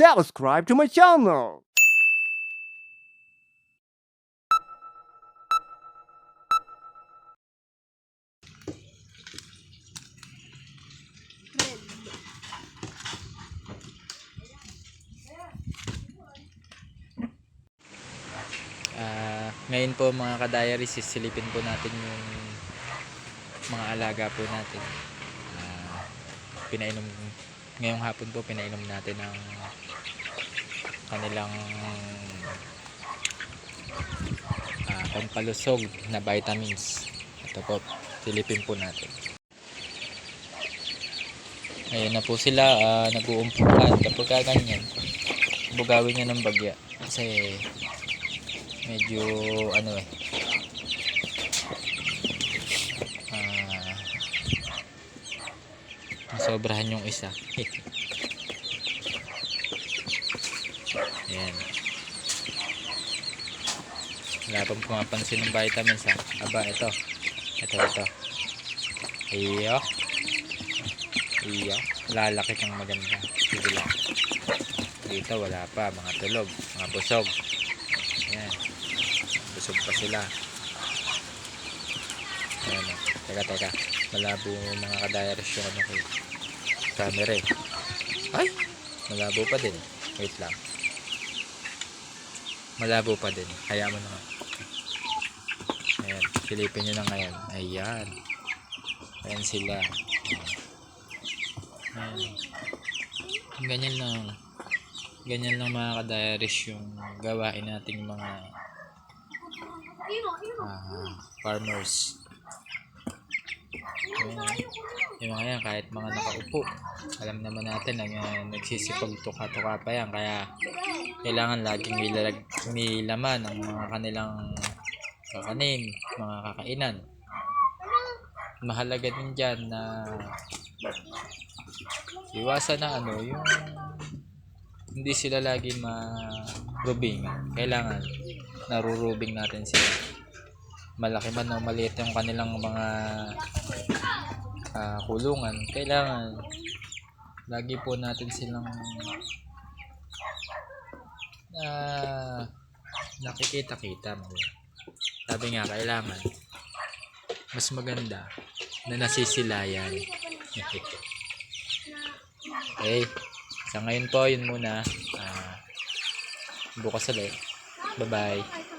subscribe to my channel. Ngayon po mga ka-diary, sisilipin po natin yung mga alaga po natin. Pinainom ngayong hapon po, pinainom natin ng kanilang pampalusog na vitamins. Ito po, silipin po natin. Ngayon na po sila, nag-uumpukan kapag ganyan. Bugawin nyo ng bagya kasi medyo masobrahan yung isa. Ayan, wala pang pumapansin ng vitamins ha. Aba, ito iyo lalaki kang maganda. Sige lang, dito wala pa, mga tulog, mga busog. Ayan, busog pa sila. Ayan, teka malabo mga ka-diaries yung ko camera eh. Ay, malabo pa din. Wait lang, malabo pa din, kaya mo na. Ayan, silipin nyo na ngayon. Ayan sila. Ayan. Ganyan lang mga ka-diaries yung gawain nating mga farmers. Yung mga yan, kahit mga nakaupo, alam naman natin na nagsisipag tuka-tuka pa yan, kaya kailangan laging may laman ang mga kanilang kakanin, mga kakainan. Mahalaga din dyan na iwasan na yung hindi sila lagi marubing. Kailangan narurubing natin sila, malaki man o maliit yung kanilang mga kulungan. Kailangan lagi po natin silang nakikita-kita mo. Sabi nga, kailangan mas maganda na nasisilayan. Okay, sa ngayon po yun muna. Bukas ulit. Bye bye.